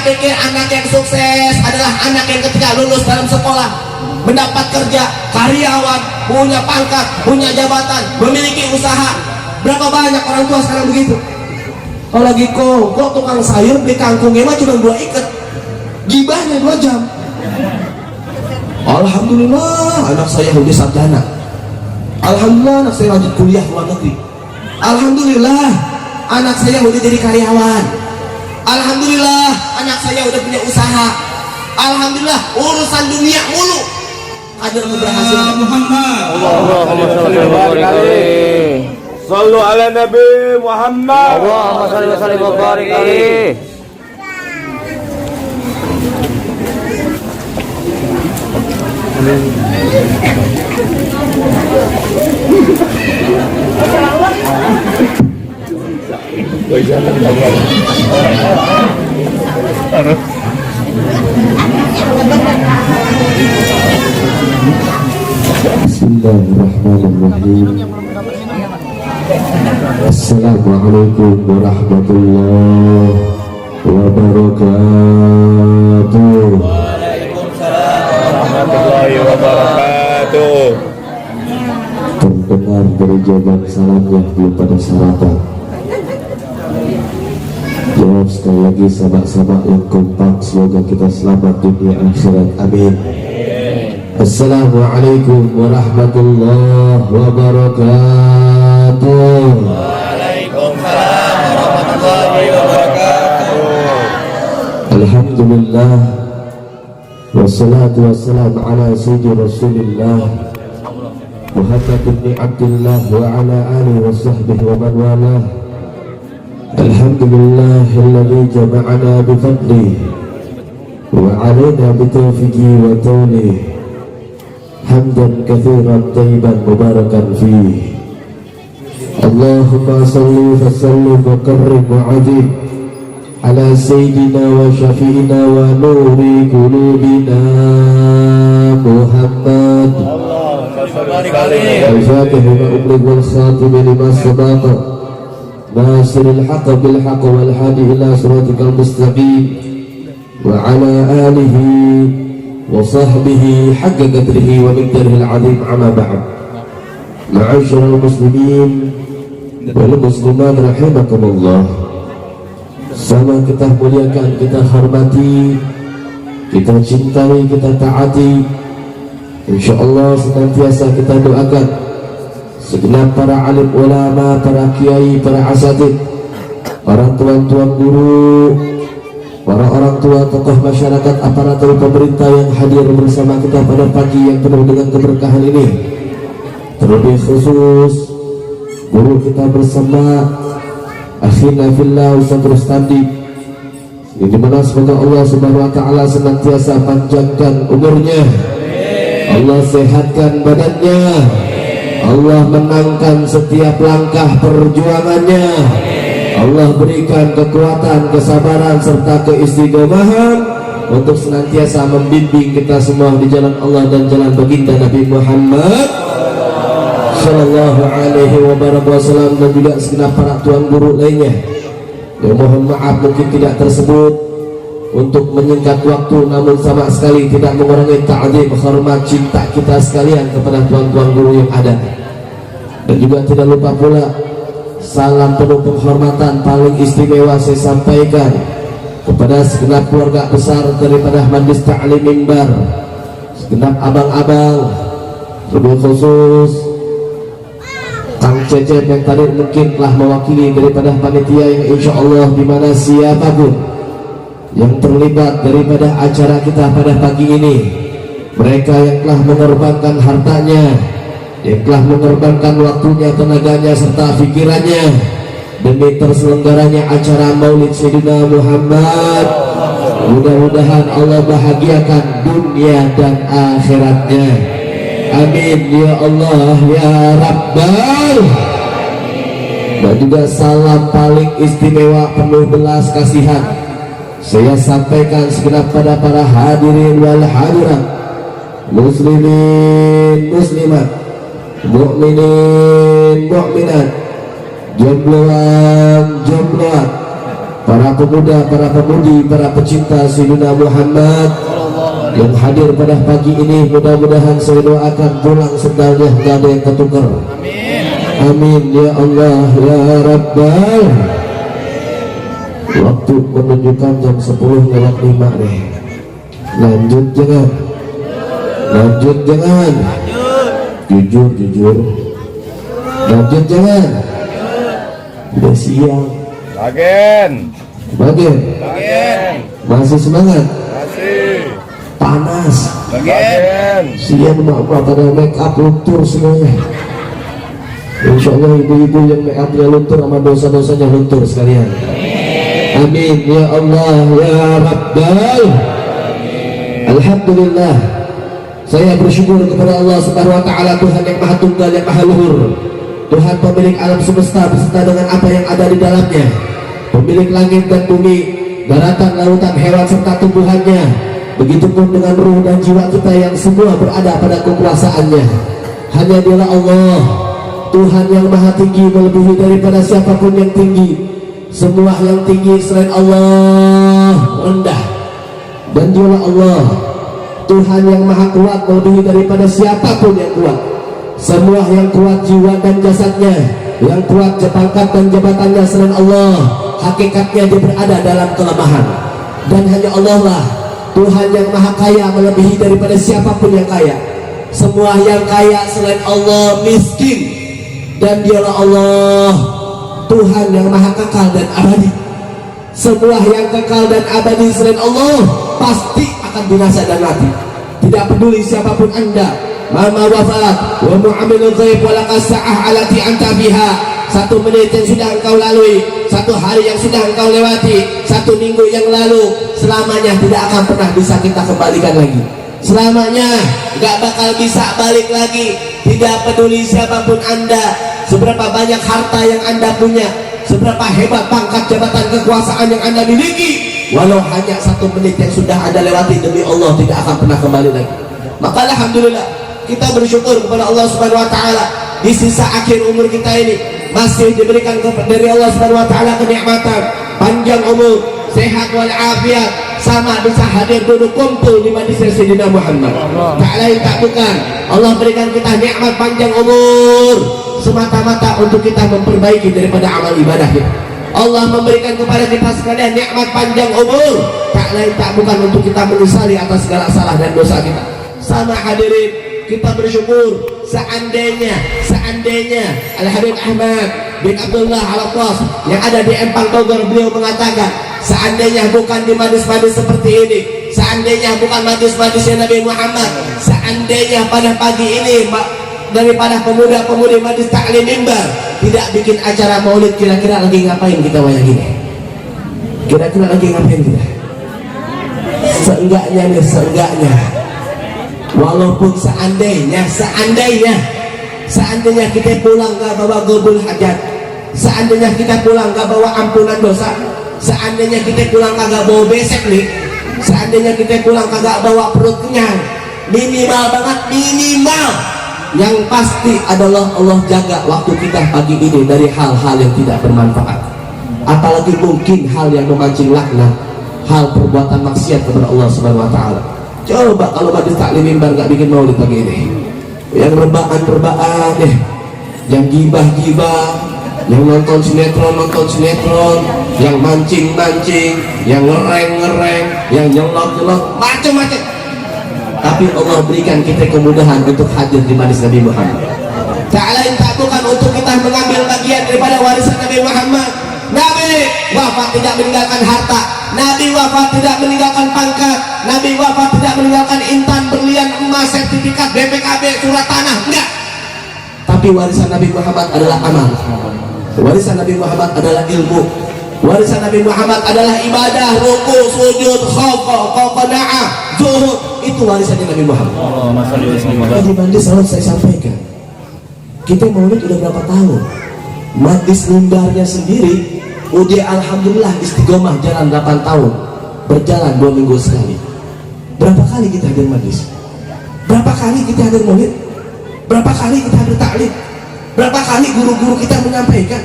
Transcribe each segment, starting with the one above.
pikir anak yang sukses adalah anak yang ketika lulus dalam sekolah mendapat kerja, karyawan, punya pangkat, punya jabatan, memiliki usaha. Berapa banyak orang tua sekarang begitu? Kalau lagi kok tukang sayur beli kangkungnya mah cuma 2 ikat, gibahnya 2 jam. Alhamdulillah anak saya udah sarjana, alhamdulillah anak saya lanjut kuliah luar negeri, alhamdulillah anak saya udah jadi karyawan, alhamdulillah anak saya udah punya usaha, alhamdulillah urusan dunia mulu. Kader berhasil. Muhammad. Allahumma shalli wa barik alaihi. Sallu ala Nabi Muhammad. Allahumma shalli wa barik alaihi. Bismillahirrahmanirrahim. Assalamualaikum warahmatullahi wabarakatuh. Warahmatullahi wabarakatuh. Terdengar dari jawaban salam yang belum pada sarapan. Jawab sekali lagi sahabat-sahabat yang kompak. Semoga kita selamat dunia akhirat. Amin. Assalamualaikum warahmatullahi wabarakatuh. Waalaikumsalam warahmatullahi wabarakatuh. Alhamdulillah, wassalatu wassalamu ala sayyidi Rasulillah Muhammad bin Abdullah wa ala alihi wa sahbihi wa man walah. Alhamdulillahilladzi jama'ana bi fadlihi wa 'alaina bi tawfiqihi wa tawlihi hamdan katsiran thayyiban mubarakan fihi. Allahumma salli wa sallim wa karrim wa 'azim ala sayyidina wa syafi'ina wa nuri qulubina Muhammad. Al-Fatih lima ughliq wal khatim lima sabaqa nasiril haqq bil haqq wal hadi ila siratikal mustaqim wa ala alihi wa sahbihi haqqa qadrihi wa miqdarihil azim. Amma ba'd. Ma'asyiral muslimin wal muslimat rahimakumullah. Sama kita muliakan, kita hormati, kita cintai, kita taati. InsyaAllah senantiasa kita doakan segenap para alim ulama, para kiai, para asatid, para tuan-tuan guru, para orang tua, tokoh masyarakat, aparatur pemerintah yang hadir bersama kita pada pagi yang penuh dengan keberkahan ini. Terlebih khusus guru kita bersama akhina fillah Ustaz Rustandi, yang dimana semoga Allah subhanahu wa ta'ala senantiasa panjangkan umurnya, Allah sehatkan badannya, Allah menangkan setiap langkah perjuangannya, Allah berikan kekuatan, kesabaran serta keistiqomahan untuk senantiasa membimbing kita semua di jalan Allah dan jalan baginda Nabi Muhammad sallallahu alaihi wasallam, dan juga segenap para tuan guru lainnya. Ya, mohon maaf mungkin tidak tersebut untuk menyingkat waktu, namun sama sekali tidak mengurangi ta'zim, hormat, cinta kita sekalian kepada tuan-tuan guru yang ada. Dan juga tidak lupa pula salam penuh penghormatan paling istimewa saya sampaikan kepada segenap keluarga besar daripada Majlis Ta'lim Mimbar, segenap abang-abang, lebih khusus Kang Cecep yang tadi mungkin telah mewakili daripada panitia yang insya Allah, dimana siapapun yang terlibat daripada acara kita pada pagi ini, mereka yang telah mengorbankan hartanya, yang telah mengorbankan waktunya, tenaganya serta pikirannya demi terselenggaranya acara Maulid Sayyidina Muhammad. Mudah-mudahan Allah bahagiakan dunia dan akhiratnya. Amin ya Allah ya Rabbal. Dan juga salam paling istimewa penuh belas kasihan saya sampaikan segenap pada para hadirin wal hadirat, muslimin muslimat, mukminin mukminat, jombloan jombloat, para pemuda, para pemudi, para pecinta Sayyidina Muhammad yang hadir pada pagi ini, mudah-mudahan saya doakan pulang sendalnya tidak ada yang ketukar. Amin ya Allah ya Rabbal. Waktu menunjukkan jam 10:05 nih. Lanjut jangan, lanjut jangan, jujur, lanjut jangan. Udah siang. Bagian. Masih semangat. Masih. Panas. Bagian. Siang mak-mak pada make up luntur semuanya. Insya Allah ibu-ibu yang make upnya luntur sama dosa-dosanya luntur sekalian. Amin ya Allah ya Rabbal. Alhamdulillah, saya bersyukur kepada Allah Subhanahu wa taala, Tuhan yang Maha Tunggal, yang Maha Luhur, Tuhan pemilik alam semesta beserta dengan apa yang ada di dalamnya, pemilik langit dan bumi, daratan, lautan, hewan serta tumbuhannya. Begitupun dengan ruh dan jiwa kita yang semua berada pada kekuasaannya. Hanya Dialah Allah, Tuhan yang Maha Tinggi, melebihi daripada siapapun yang tinggi. Semua yang tinggi selain Allah rendah. Dan Dialah Allah, Tuhan yang Maha Kuat, melebihi daripada siapapun yang kuat. Semua yang kuat jiwa dan jasadnya, yang kuat pangkat dan jabatannya selain Allah, hakikatnya dia berada dalam kelemahan. Dan hanya Allah lah Tuhan yang Maha Kaya, melebihi daripada siapapun yang kaya. Semua yang kaya selain Allah miskin. Dan Dialah Allah, Tuhan yang Maha Kekal dan abadi. Semua yang kekal dan abadi selain Allah pasti akan binasa dan mati. Tidak peduli siapapun anda, mama wafat wa mu'amilul ghaib wa laqasa'ah alati anta biha. 1 menit yang sudah engkau lalui, 1 hari yang sudah engkau lewati, 1 minggu yang lalu, selamanya tidak akan pernah bisa kita kembalikan lagi. Selamanya gak bakal bisa balik lagi. Tidak peduli siapapun anda, seberapa banyak harta yang anda punya, seberapa hebat pangkat jabatan kekuasaan yang anda miliki, walau hanya 1 menit yang sudah anda lewati, demi Allah tidak akan pernah kembali lagi. Maka alhamdulillah kita bersyukur kepada Allah Subhanahu wa taala, di sisa akhir umur kita ini masih diberikan dari Allah Subhanahu wa taala kenikmatan panjang umur, sehat walafiat, sama bisa hadir duduk kumpul di majlis Sayyidina Muhammad. Tak lain tak bukan Allah berikan kita nikmat panjang umur semata-mata untuk kita memperbaiki daripada amal ibadah kita. Allah memberikan kepada kita sekalian nikmat panjang umur, tak lain tak bukan untuk kita menyesali atas segala salah dan dosa kita. Sama hadirin, kita bersyukur seandainya Al-Habib Ahmad bin Abdullah Al-Attas yang ada di Empang Bogor, beliau mengatakan, seandainya bukan di majlis-majlis seperti ini, seandainya bukan majlis-majlisnya Nabi Muhammad, seandainya pada pagi ini daripada pemuda-pemudi majlis taklim mimbar tidak bikin acara maulid, kira-kira lagi ngapain kita wayang gini? Kira-kira lagi ngapain kita? Seenggaknya walaupun seandainya kita pulang gak bawa gobul hajat, seandainya kita pulang gak bawa ampunan dosa, seandainya kita pulang kagak bawa besek nih, seandainya kita pulang kagak bawa perut kenyang, minimal yang pasti adalah Allah jaga waktu kita pagi ini dari hal-hal yang tidak bermanfaat, apalagi mungkin hal yang memancing laknat, hal perbuatan maksiat kepada Allah Subhanahu wa taala. Coba kalau majlis taklim mimbar nggak bikin maulid pagi ini, yang rebaan yang gibah, yang nonton sinetron, yang mancing, yang ngereng, yang nyelok, macam-macam. Tapi Allah berikan kita kemudahan untuk hadir di majlis Nabi Muhammad. Tak lain tak bukan untuk kita mengambil bagian daripada warisan Nabi Muhammad. Nabi wafat tidak meninggalkan harta, Nabi wafat tidak meninggalkan pangkat, Nabi wafat tidak meninggalkan intan, berlian, emas, sertifikat, BPKB, surat tanah, enggak. Tapi warisan Nabi Muhammad adalah amal, warisan Nabi Muhammad adalah ilmu, warisan Nabi Muhammad adalah ibadah, ruku, sujud, khawf, qanaah, zuhud. Itu warisannya Nabi Muhammad. Di majlis selalu saya sampaikan, kita maulid udah berapa tahun? Majlis mimbarnya sendiri udah alhamdulillah istiqomah jalan 8 tahun, berjalan 2 minggu sekali. Berapa kali kita hadir majlis? Berapa kali kita hadir maulid? Berapa kali kita hadir taklim? Berapa kali guru-guru kita menyampaikan?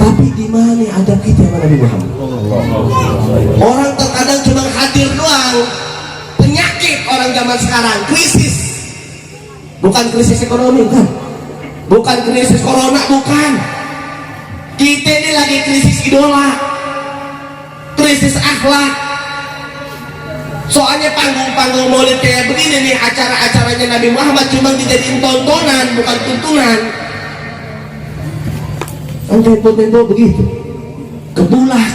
Tapi di mana adab kita sama Nabi Muhammad? Orang terkadang cuma hadir doang. Penyakit orang zaman sekarang, krisis. Bukan krisis ekonomi, kan? Bukan krisis corona, bukan. Kita ini lagi krisis idola, krisis akhlak. Soalnya panggung-panggung maulid kayak begini nih, acara-acaranya Nabi Muhammad cuma dijadiin tontonan, bukan tuntunan. Kan tempo-tempo begitu, kebulah.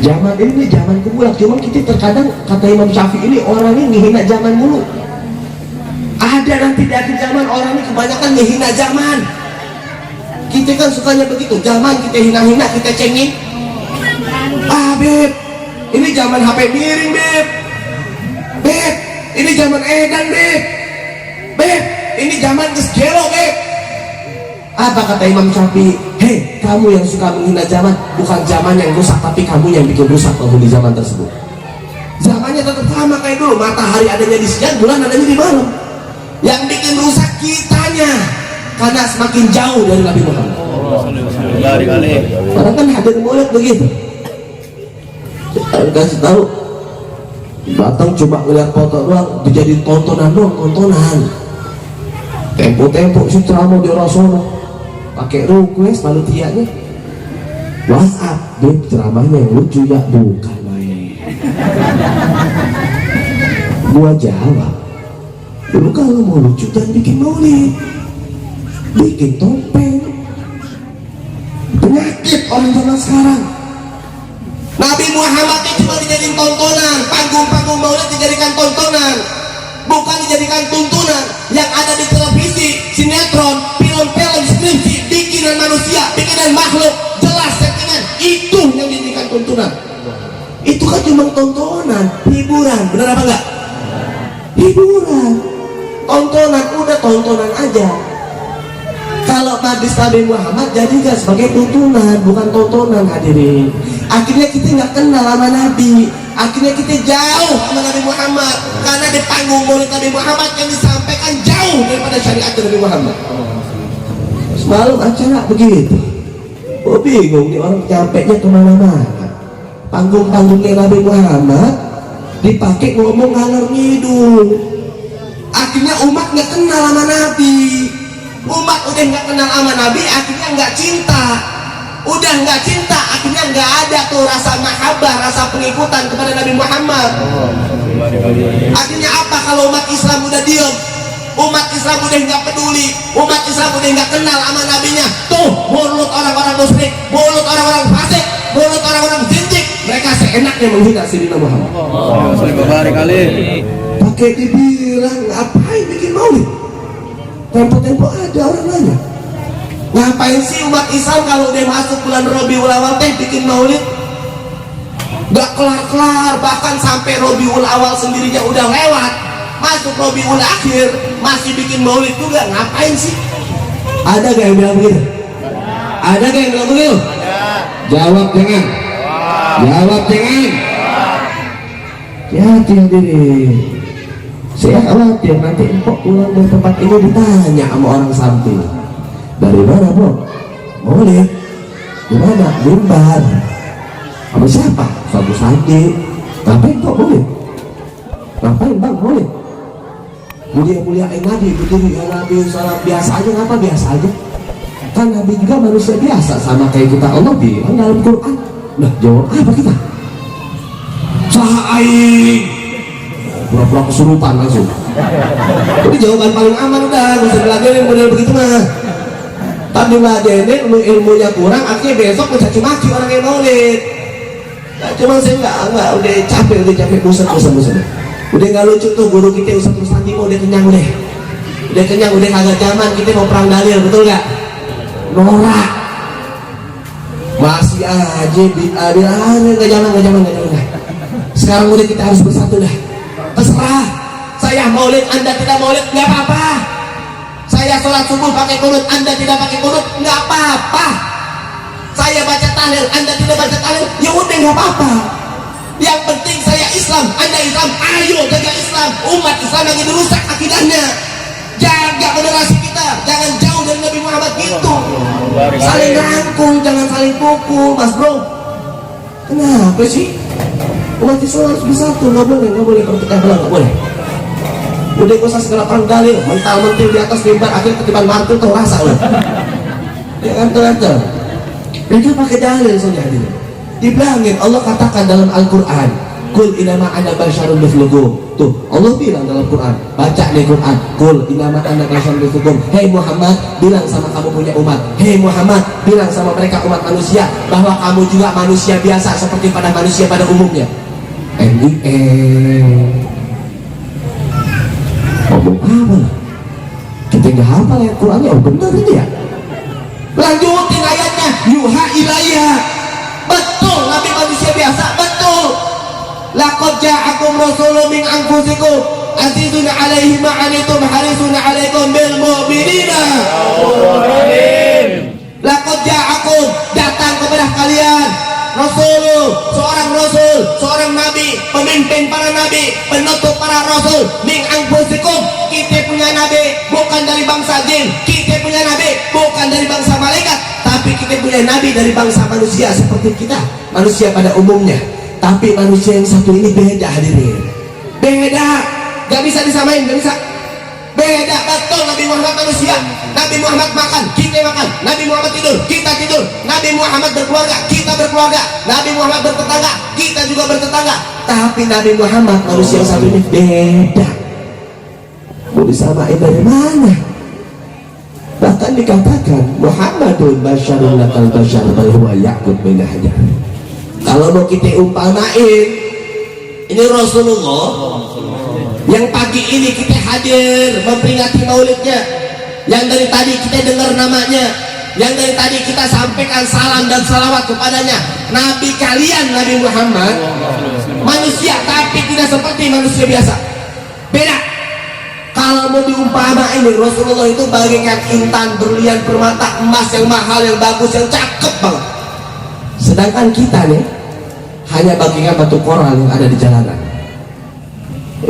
Zaman ini zaman kebulah, cuma kita terkadang kata Imam Syafi'i ini orang ini ngehina zaman dulu. Ada nanti di akhir zaman orang ini kebanyakan ngehina zaman. Kita kan sukanya begitu, zaman kita hina-hina, kita cengin. Ah Beb, ini zaman HP miring Beb. Beb, ini zaman edan Beb. Beb, ini zaman gesgelo Beb. Apa kata Imam Syafi'i? Hei, kamu yang suka menghina zaman, bukan zaman yang rusak, tapi kamu yang bikin rusak penghuni zaman tersebut. Zamannya tetap sama kayak dulu, matahari adanya di siang, bulan adanya di malam. Yang bikin rusak kitanya, karena semakin jauh dari Nabi Muhammad. Orang kan hadir maulid begitu. Saya kasih tahu, datang cuma ngeliat foto doang, dijadiin tontonan doang, tontonan. Tempo-tempo si ceramah di Rasulullah, pakai request lalu tiaknya WhatsApp, Beb ceramahnya yang lucu ya, bukan main. Gua jawab, dulu kalau mau lucu jangan bikin maulid, bikin topeng. Penyakit orang zaman sekarang. Nabi Muhammad itu cuma dijadikan tontonan, panggung-panggung maulid dijadikan tontonan, bukan dijadikan tuntunan. Yang ada di televisi, sinetron, film-film, skripsi, bikinan manusia, bikinan makhluk, jelas settingan, itu yang dijadikan tuntunan. Itu kan cuma tontonan, hiburan, benar apa enggak? Hiburan, tontonan, udah tontonan aja. Kalau hadis Nabi Muhammad jadikan sebagai tuntunan, bukan tontonan hadirin. Akhirnya kita nggak kenal sama Nabi, akhirnya kita jauh sama Nabi Muhammad, karena di panggung maulid Nabi Muhammad yang disampaikan jauh daripada syariat Nabi Muhammad. Semalam acara begitu, oh bingung nih orang capeknya kemana-mana. Panggung-panggungnya Nabi Muhammad dipakai ngomong ngalor ngidul. Akhirnya umat nggak kenal sama Nabi. Umat udah nggak kenal sama Nabi, akhirnya nggak cinta. Udah nggak cinta, akhirnya nggak ada tuh rasa mahabbah, rasa pengikutan kepada Nabi Muhammad. Akhirnya apa kalau umat Islam udah diem? Umat Islam udah nggak peduli, umat Islam udah nggak kenal sama Nabinya. Tuh mulut orang-orang musyrik, mulut orang-orang fasik, mulut orang-orang zindik, mereka seenaknya menghina Sayyidina Muhammad. Pakai dibilang ngapain bikin maulid? Tempo-tempo ada orang nanya, ngapain sih umat Islam kalau udah masuk bulan Rabiul Awal teh bikin maulid? Gak kelar-kelar, bahkan sampai Rabiul Awal sendirinya udah lewat, masuk Rabiul Akhir masih bikin maulid juga, ngapain sih? Ada gak yang bilang begitu? Ada gak yang bilang begitu? Jawab jangan. Jawab jangan. Hati-hati. Saya khawatir nanti empok pulang dari tempat ini ditanya sama orang samping, dari mana Bro? Maulid. Di mana? Mimbar. Sama siapa? Suatu Sandi. Ngapain kok maulid? Ngapain bang maulid? Mulia-muliain Nabi, betul ya Nabi salam biasa aja, ngapa biasa aja? Kan Nabi juga manusia biasa, sama kayak kita. Allah bilang dalam Quran. Nah jawab apa kita? Sahain. Pura-pura kesurupan langsung. Jadi jawaban paling aman udah, gak usah diladenin model begitu mah. Tapi diladenin ilmunya kurang, akhirnya besok mencaci maki orang yang maulid. Nah, cuma saya enggak, udah capek bosan. Udah nggak lucu tuh guru kita Ustaz Mustaqim, udah kenyang udah kenyang, udah kagak zaman kita mau perang dalil, betul nggak? Norak. Masih aja nggak zaman. Sekarang udah kita harus bersatu dah. Terserah, saya maulid, Anda tidak maulid, nggak apa-apa. Saya sholat subuh pakai kunut, Anda tidak pakai kunut, nggak apa-apa. Saya baca tahlil, Anda tidak baca tahlil, ya udah nggak apa-apa. Yang penting saya Islam, Anda Islam, ayo jaga Islam. Umat Islam lagi dirusak akidahnya. Jaga generasi kita, jangan jauh dari Nabi Muhammad gitu. Saling rangkul, jangan saling pukul, Mas Bro. Kenapa sih? Umat Islam harus bersatu, nggak boleh pertikaian belah, nggak boleh. Udah gak usah segala perang dalil, mental-mentil di atas mimbar, akhirnya ketiban martil tuh rasa loh. Ya kan tuh. Mereka pakai dalil saja hadirin. Dibilangin Allah katakan dalam Al-Quran, Kul inama ana basyarun mithlukum. Tuh Allah bilang dalam Quran, baca nih Quran, Kul inama ana basyarun mithlukum. Hei Muhammad, bilang sama kamu punya umat. Hei Muhammad, bilang sama mereka umat manusia bahwa kamu juga manusia biasa seperti pada manusia pada umumnya. Ngomong apa? Kita nggak hafal ya Qurannya, oh bener ini ya. Lanjutin ayatnya, yuha ilayya. Betul, Nabi manusia biasa, betul. Laqad ja'akum rasulun min anfusikum azizun 'alaihi ma 'anittum harisun 'alaikum bil mu'minina. Laqad ja'akum, datang kepada kalian rasul, seorang nabi, pemimpin para nabi, penutup para rasul min anfusikum. Kita punya nabi bukan dari bangsa jin, kita punya nabi bukan dari bangsa malaikat, tapi kita punya nabi dari bangsa manusia seperti kita, manusia pada umumnya. Tapi manusia yang satu ini beda hadirin, beda, gak bisa disamain, gak bisa. Beda, betul. Nabi Muhammad manusia, Nabi Muhammad makan, kita makan. Nabi Muhammad tidur, kita tidur. Nabi Muhammad berkeluarga, kita berkeluarga. Nabi Muhammad bertetangga, kita juga bertetangga. Tapi Nabi Muhammad manusia yang satu ini beda. Mau disamain dari mana? Bahkan dikatakan Muhammadun basyarun lakal basyar bal huwa ya'kul baina hajar. Kalau mau kita umpamain, ini Rasulullah yang pagi ini kita hadir memperingati maulidnya, yang dari tadi kita dengar namanya, yang dari tadi kita sampaikan salam dan salawat kepadanya. Nabi kalian Nabi Muhammad manusia, tapi tidak seperti manusia biasa, beda. Kalau mau diumpamain, Rasulullah itu bagaikan intan, berlian, permata, emas yang mahal, yang bagus, yang cakep banget. Sedangkan kita nih hanya bagaikan batu koral yang ada di jalanan.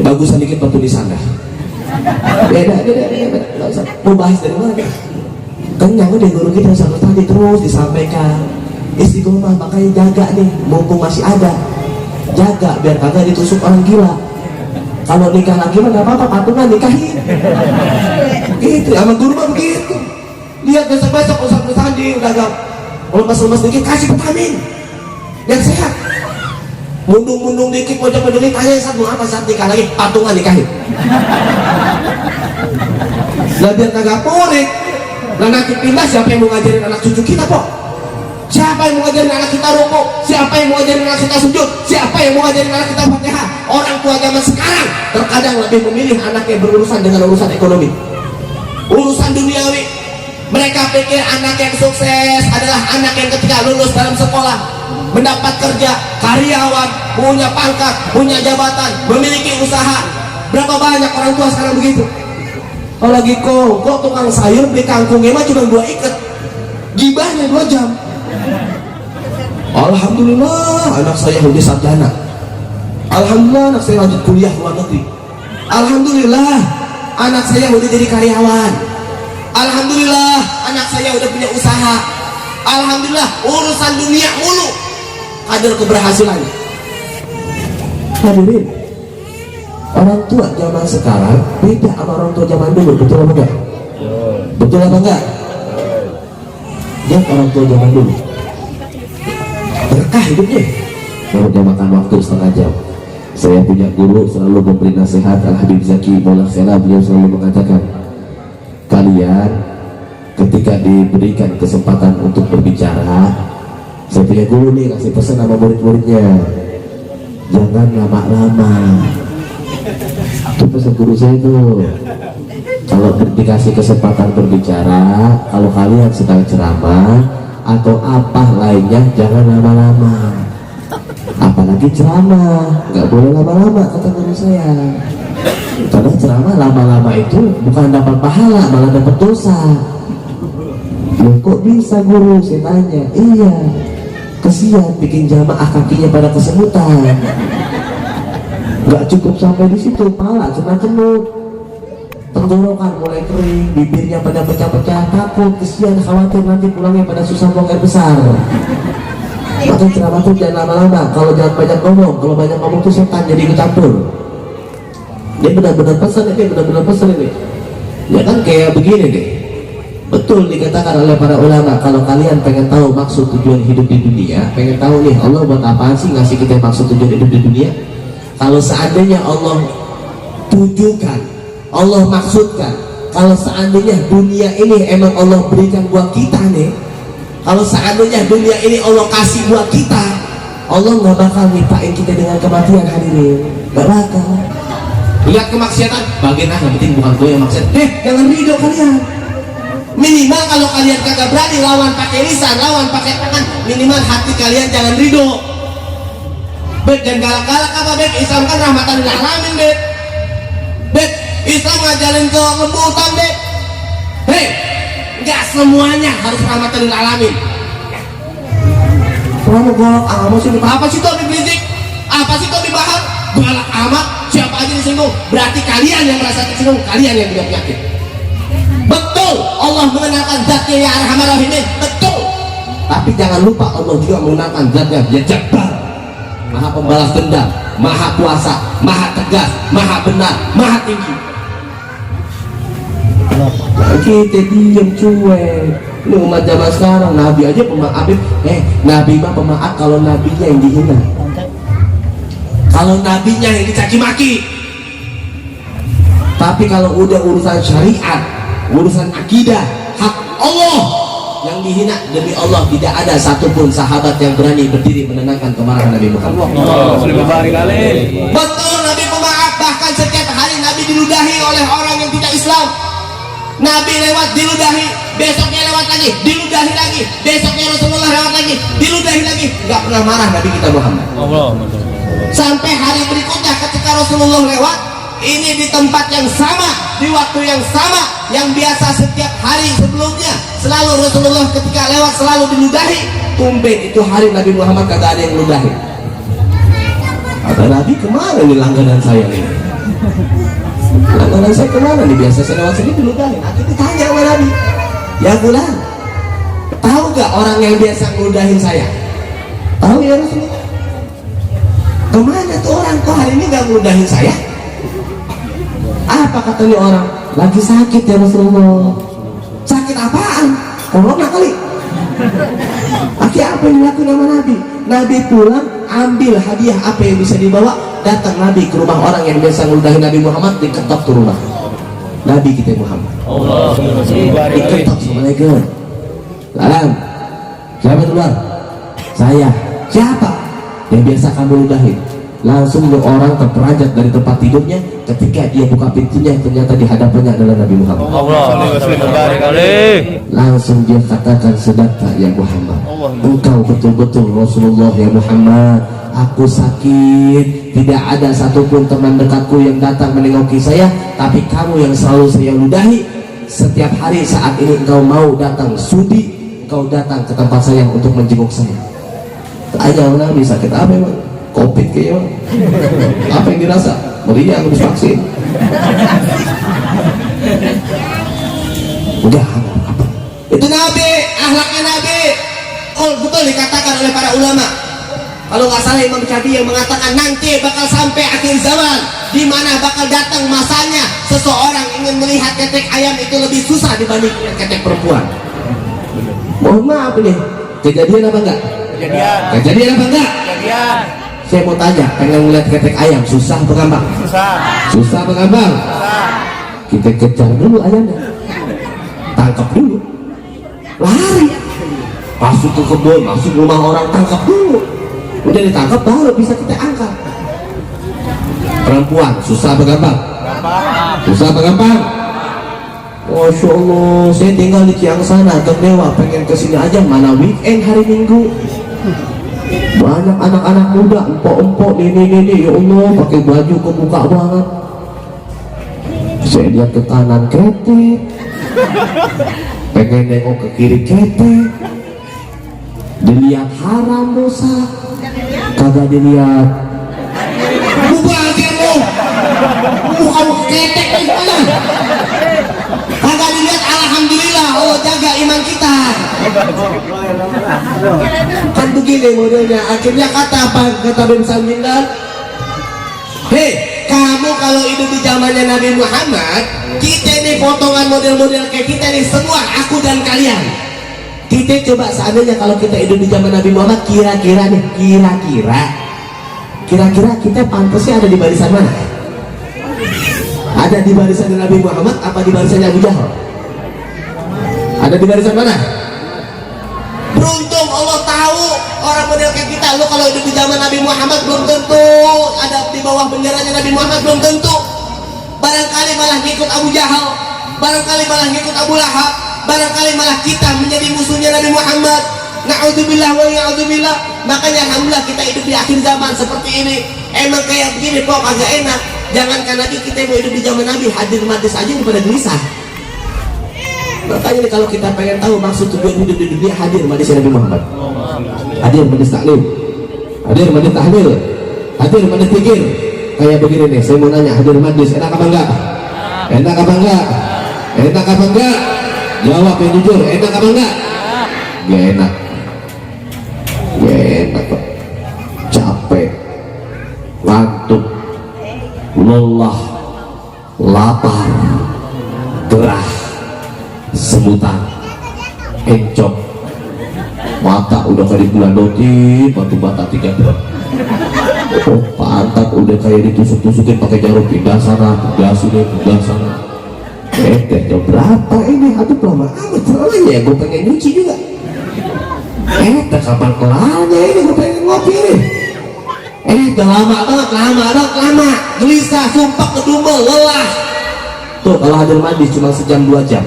Bagusan dikit batu di sana. Beda. Nggak usah mau bahas dari mana. Kenyang udah guru kita sampai tadi terus disampaikan. Istiqomah, makanya jaga nih, mumpung masih ada. Jaga biar kagak ditusuk orang gila. Kalau nikah lagi mah nggak apa-apa, patungan nikahin. Gitu, sama guru mah begitu. Lihat besok-besok usah-usahan di udah agak lemas-lemas dikit, kasih vitamin yang sehat. Mundung-mundung dikit, pojok-pojok dikit, tanya saat mau apa saat nikah lagi, patungan nikahin. Lah biar kagak porik. Lah nanti pindah, siapa yang mau ngajarin anak cucu kita, Pok? Siapa yang mau ngajarin anak kita rukuk? Siapa yang mau ngajarin anak kita sujud? Siapa yang mau ngajarin anak kita Fatihah? Orang tua zaman sekarang terkadang lebih memilih anaknya berurusan dengan urusan ekonomi, urusan duniawi. Mereka pikir anak yang sukses adalah anak yang ketika lulus dalam sekolah mendapat kerja, karyawan, punya pangkat, punya jabatan, memiliki usaha. Berapa banyak orang tua sekarang begitu? Kalau lagi kok tukang sayur beli kangkungnya mah cuma 2 ikat, gibahnya 2 jam. Alhamdulillah anak saya udah sarjana. Alhamdulillah anak saya lanjut kuliah luar negeri. Alhamdulillah anak saya udah jadi karyawan. Alhamdulillah anak saya udah punya usaha. Alhamdulillah urusan dunia mulu kadar keberhasilannya. Hadirin, orang tua zaman sekarang beda sama orang tua zaman dulu, betul apa enggak? Betul apa enggak? Dia orang tua zaman dulu berkah hidupnya. Kalau dia makan waktu setengah jam. Saya punya guru selalu memberi nasihat, Al-Habib Zaki Maulana Khela, beliau selalu mengatakan, kalian ketika diberikan kesempatan untuk berbicara, saya punya guru nih kasih pesan sama murid-muridnya, jangan lama-lama. Itu pesan guru saya tuh. Kalau dikasih kesempatan berbicara, kalau kalian sedang ceramah atau apa lainnya, jangan lama-lama. Apalagi ceramah, nggak boleh lama-lama kata guru saya. Karena ceramah lama-lama itu bukan dapat pahala, malah dapat dosa. Loh kok bisa guru? Saya tanya. Iya, kesian bikin jamaah kakinya pada kesemutan. Nggak cukup sampai di situ, pala cenut-cenut. tenggorokan mulai kering, bibirnya pada pecah-pecah, takut, kesian, khawatir nanti pulangnya pada susah buang air besar. Maka ceramah tuh jangan lama-lama, kalau jangan banyak ngomong, kalau banyak ngomong tuh setan jadi ikut campur. Dia benar-benar pesan ini, ya kan kayak begini deh. Betul dikatakan oleh para ulama, kalau kalian pengen tahu maksud tujuan hidup di dunia, pengen tahu nih Allah buat apaan sih ngasih kita maksud tujuan hidup di dunia. Kalau seandainya Allah tujukan, Allah maksudkan, kalau seandainya dunia ini emang Allah berikan buat kita nih, kalau seandainya dunia ini Allah kasih buat kita, Allah nggak bakal nipain kita dengan kematian, hadirin, nggak bakal. Lihat kemaksiatan, bagian yang penting bukan gue yang maksiat. Jangan ridho kalian. Minimal kalau kalian kagak berani lawan pakai lisan, lawan pakai tangan, minimal hati kalian jangan ridho. Bet, dan galak-galak apa bet? Islam kan rahmatan lil alamin bet. Bet, Islam ngajarin kelembutan bet. Hei, nggak semuanya harus rahmatan lil alamin. Kamu galak amat sih? Apa sih tuh berisik? Apa sih tuh dibahas? Galak amat, siapa aja disinggung? Berarti kalian yang merasa tersinggung, kalian yang punya penyakit. Betul, Allah mengenalkan zatnya ya Arhamar Rahimin, betul. Tapi jangan lupa Allah juga mengenalkan zatnya ya Jabbar, Maha pembalas dendam, Maha kuasa, Maha tegas, Maha benar, Maha tinggi. Nah, kita diem cuek. Ini umat zaman sekarang, Nabi aja pemaaf. Nabi mah pemaaf kalau nabinya yang dihina, kalau nabinya yang dicaci maki. Tapi kalau udah urusan syariat, urusan akidah, hak Allah yang dihina, demi Allah tidak ada satupun sahabat yang berani berdiri menenangkan kemarahan Nabi Muhammad. Betul, Nabi pemaaf. Bahkan setiap hari Nabi diludahi oleh orang yang tidak Islam. Nabi lewat diludahi, besoknya lewat lagi, diludahi lagi, besoknya Rasulullah lewat lagi, diludahi lagi. Gak pernah marah Nabi kita Muhammad. Sampai hari berikutnya ketika Rasulullah lewat, ini di tempat yang sama, di waktu yang sama, yang biasa setiap hari sebelumnya selalu Rasulullah ketika lewat selalu diludahi, tumben itu hari Nabi Muhammad kagak ada yang meludahi. Kata Nabi, kemana nih langganan saya nih? Langganan saya kemana nih? Biasa saya lewat sini diludahi. Nanti ditanya sama Nabi, ya Fulan, tahu gak orang yang biasa ngeludahin saya? Tahu ya Rasulullah. Kemana tuh orang, kok hari ini gak ngeludahin saya? Apa katanya orang? Lagi sakit ya Rasulullah. Sakit apaan? Corona kali. Lagi apa yang dilakukan sama Nabi? Nabi pulang, ambil hadiah apa yang bisa dibawa, datang Nabi ke rumah orang yang biasa ngeludahin Nabi Muhammad, diketok tuh rumah Nabi kita Muhammad. Diketok, Assalamualaikum. Salam. Siapa keluar? Saya. Siapa? Yang biasa kamu ludahin. Langsung orang terperanjat dari tempat tidurnya. Ketika dia buka pintunya, ternyata di hadapannya adalah Nabi Muhammad. Langsung dia katakan, sedekah ya Muhammad, engkau betul-betul Rasulullah ya Muhammad. Aku sakit, tidak ada satupun teman dekatku yang datang menengoki saya, tapi kamu yang selalu saya ludahi. Setiap hari saat ini engkau mau datang sudi, engkau datang ke tempat saya untuk menjenguk saya. Tanya Nabi, sakit apa emang? Covid kayaknya. Apa yang dirasa? Meriang habis vaksin. Udah apa? Itu Nabi, akhlaknya Nabi. Oh betul dikatakan oleh para ulama. Kalau nggak salah Imam Syafi'i yang mengatakan nanti bakal sampai akhir zaman, di mana bakal datang masanya seseorang ingin melihat ketek ayam itu lebih susah dibanding ketek perempuan. Mohon maaf nih, kejadian apa enggak? Kejadian apa enggak? Kejadian. Saya mau tanya, pengen melihat ketek ayam susah apa gampang? Susah apa gampang? Kita kejar dulu ayamnya, tangkap dulu, lari, masuk ke kebun, masuk rumah orang, tangkap dulu. Udah ditangkap baru bisa kita angkat. Perempuan susah apa gampang? Susah apa gampang? Masya Allah, saya tinggal di Ciang sana, Dewa, pengen kesini aja, mana weekend hari Minggu. Banyak anak-anak muda, empok-empok, ini, ya Allah, pakai baju kebuka banget. Saya lihat ke kanan ketek, pengen nengok ke kiri ketek, dilihat haram dosa, kagak dilihat. Bukan kamu, kamu ketek nih mana? Kan begini modelnya. Akhirnya kata apa? Kata bin Salmin dan, hei, kamu kalau hidup di zamannya Nabi Muhammad, kita ini potongan model-model kayak kita nih semua, aku dan kalian. Kita coba seandainya kalau kita hidup di zaman Nabi Muhammad, kira-kira nih, kira-kira kita pantasnya ada di barisan mana? Ada di barisan Nabi Muhammad apa di barisannya Abu Jahal? Ada di barisan mana? Beruntung Allah tahu orang model kayak kita. Lo kalau hidup di zaman Nabi Muhammad belum tentu ada di bawah benderanya Nabi Muhammad, belum tentu. Barangkali malah ngikut Abu Jahal, barangkali malah ngikut Abu Lahab, barangkali malah kita menjadi musuhnya Nabi Muhammad. Na'udzubillah wa na'udzubillah. Makanya alhamdulillah kita hidup di akhir zaman seperti ini. Emang kayak begini kok agak enak. Jangankan lagi kita mau hidup di zaman Nabi, hadir majlis aja udah pada gelisah. Makanya nih, kalau kita pengen tahu maksud tujuan hidup di dunia, hadir majlis Nabi Muhammad, hadir majlis taklim, hadir majlis tahlil, hadir majlis zikir. Kayak begini nih, saya mau nanya, hadir majlis enak apa enggak? Enak apa enggak? Enak apa enggak? Jawab yang jujur, enak apa enggak? Gak enak. Gak enak kok. Capek, ngantuk, lelah, lapar, gerah, semutan, encok, mata udah kayak dibulandotin, batu bata 3 gram. Oh, pantat udah kayak ditusuk-tusukin pakai jarum, pindah sana, pindah sini, pindah sana. Jam berapa ini? Aduh lama amat celana ya, gue pengen nyuci juga. Kapan kelarnya ini, gue pengen ngopi nih. Udah lama, gelisah, sumpah, kedumel, lelah. Tuh kalau hadir madis cuma sejam 2 jam.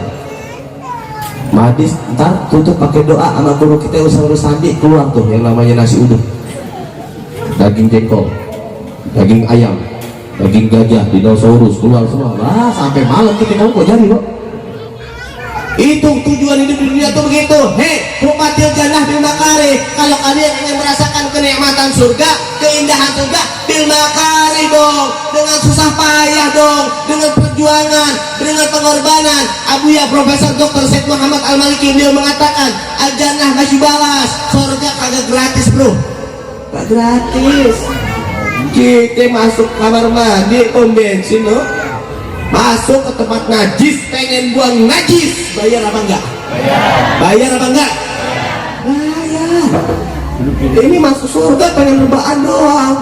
Madis ntar tutup pakai doa sama guru kita urus sandi, keluar tuh yang namanya nasi uduk, daging jengkol, daging ayam, daging gajah, dinosaurus, keluar semua. Lah sampai malam kita ngomong jadi kok. Itu tujuan hidup di dunia tuh begitu. Hei, rupatil jannah bil makari. Kalau kalian ingin merasakan kenikmatan surga, keindahan surga, bil makari dong. Dengan susah payah dong, dengan perjuangan, dengan pengorbanan. Abuya Profesor Dr. Syed Muhammad Al-Maliki beliau mengatakan, al-jannah masih balas, surga kagak gratis bro. Gak gratis. Kita masuk kamar mandi pom bensin loh, masuk ke tempat najis, pengen buang najis, bayar apa enggak? Bayar apa enggak? Bayar. Ini masuk surga pengen rebahan doang.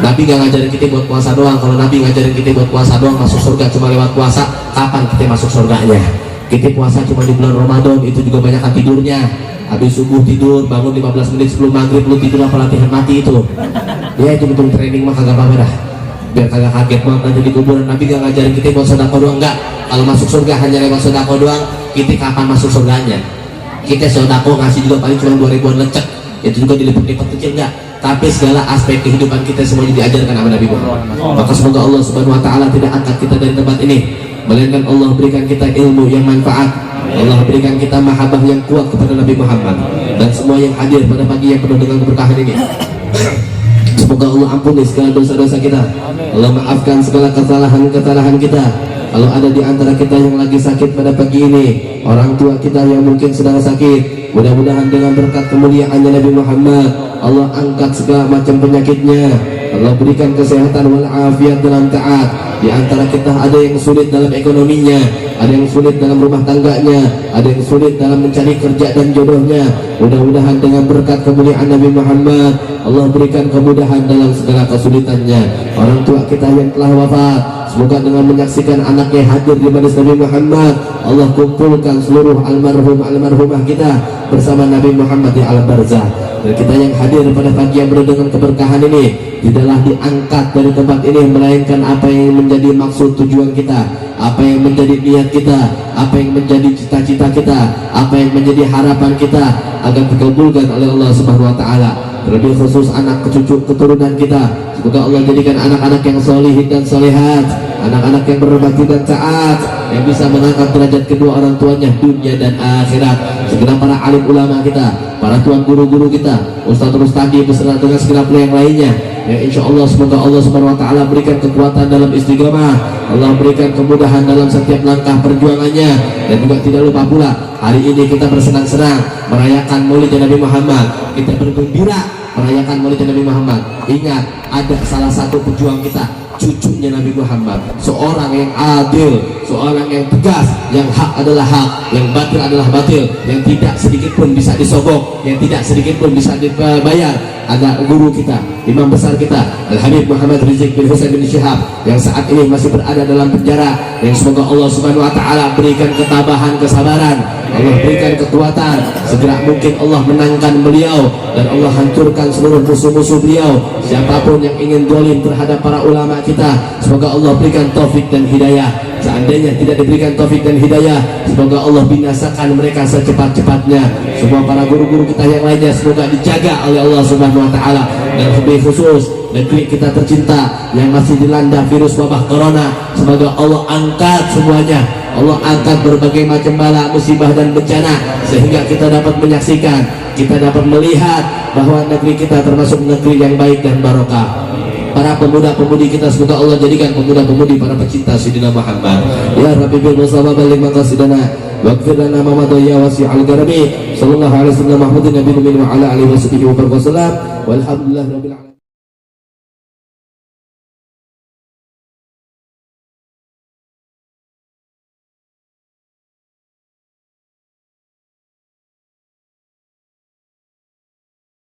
Nabi gak ngajarin kita buat puasa doang. Kalau Nabi ngajarin kita buat puasa doang, masuk surga cuma lewat puasa, kapan kita masuk surganya? Kita puasa cuma di bulan Ramadan, itu juga banyak tidurnya. Habis subuh tidur, bangun 15 menit sebelum maghrib, lu tidur apa latihan mati itu. Ya itu betul training mah kagak apa-apa dah, biar kagak kaget banget nanti di kuburan. Nabi gak ngajarin kita buat sedekah doang, enggak. Kalau masuk surga hanya lewat sedekah doang. Kita kapan masuk surganya? Kita sedekah ngasih juga paling cuma 2 ribuan lecek, itu juga dilipat-lipat kecil enggak. Tapi segala aspek kehidupan kita semuanya diajarkan sama Nabi Muhammad. Maka semoga Allah Subhanahu wa taala tidak angkat kita dari tempat ini, melainkan Allah berikan kita ilmu yang manfaat, Allah berikan kita mahabbah yang kuat kepada Nabi Muhammad dan semua yang hadir pada pagi yang penuh dengan keberkahan ini. Semoga Allah ampuni segala dosa-dosa kita, Allah maafkan segala kesalahan-kesalahan kita. Kalau ada di antara kita yang lagi sakit pada pagi ini, orang tua kita yang mungkin sedang sakit, mudah-mudahan dengan berkat kemuliaannya Nabi Muhammad, Allah angkat segala macam penyakitnya, Allah berikan kesehatan walafiat dalam taat. Di antara kita ada yang sulit dalam ekonominya, ada yang sulit dalam rumah tangganya, ada yang sulit dalam mencari kerja dan jodohnya. Mudah-mudahan dengan berkat kemuliaan Nabi Muhammad, Allah berikan kemudahan dalam segala kesulitannya. Orang tua kita yang telah wafat, semoga dengan menyaksikan anaknya hadir di majelis Nabi Muhammad, Allah kumpulkan seluruh almarhumah kita bersama Nabi Muhammad di alam barzah. Dan kita yang hadir pada pagi yang penuh dengan keberkahan ini, tidaklah diangkat dari tempat ini melainkan apa yang menjadi maksud tujuan kita, apa yang menjadi niat kita, apa yang menjadi cita-cita kita, apa yang menjadi harapan kita agar dikabulkan oleh Allah Subhanahu wa taala. Terlebih khusus anak cucu keturunan kita, semoga Allah jadikan anak-anak yang solihin dan solihat, anak-anak yang berbakti dan taat, yang bisa mengangkat derajat kedua orang tuanya dunia dan akhirat. Segenap para alim ulama kita, para tuan guru-guru kita, Ustadz Rustadi beserta dengan segenap yang lainnya. Ya insya Allah semoga Allah Subhanahu Wa Taala berikan kekuatan dalam istiqamah, Allah berikan kemudahan dalam setiap langkah perjuangannya, dan juga tidak lupa pula hari ini kita bersenang-senang merayakan Maulid Nabi Muhammad, kita bergembira merayakan Maulid Nabi Muhammad. Ingat, ada salah satu pejuang kita, cucunya Nabi Muhammad, seorang yang adil, seorang yang tegas, yang hak adalah hak, yang batil adalah batil, yang tidak sedikit pun bisa disogok, yang tidak sedikit pun bisa dibayar. Ada guru kita, imam besar kita, Al-Habib Muhammad Rizik bin Husain bin Syihab, yang saat ini masih berada dalam penjara, yang semoga Allah Subhanahu Wa Taala berikan ketabahan, kesabaran, Allah berikan kekuatan, segera mungkin Allah menangkan beliau dan Allah hancurkan seluruh musuh-musuh beliau. Siapapun yang ingin zalim terhadap para ulama kita, semoga Allah berikan taufik dan hidayah. Seandainya tidak diberikan taufik dan hidayah, semoga Allah binasakan mereka secepat-cepatnya. Semua para guru-guru kita yang lainnya semoga dijaga oleh Allah Subhanahu Wa Taala, dan lebih khusus negeri kita tercinta yang masih dilanda virus wabah corona, semoga Allah angkat semuanya, Allah angkat berbagai macam bala, musibah dan bencana, sehingga kita dapat menyaksikan, kita dapat melihat bahwa negeri kita termasuk negeri yang baik dan barokah. Para pemuda-pemudi kita semoga Allah jadikan pemuda-pemudi para pecinta Sayyidina Muhammad. Ya Rabbi bil mustafa balik maqasidana waghfir lana ma madaya wasi'al garabi sallallahu alaihi wasallam Muhammadin nabiyina wa ala alihi wasallam walhamdulillah rabbil alamin.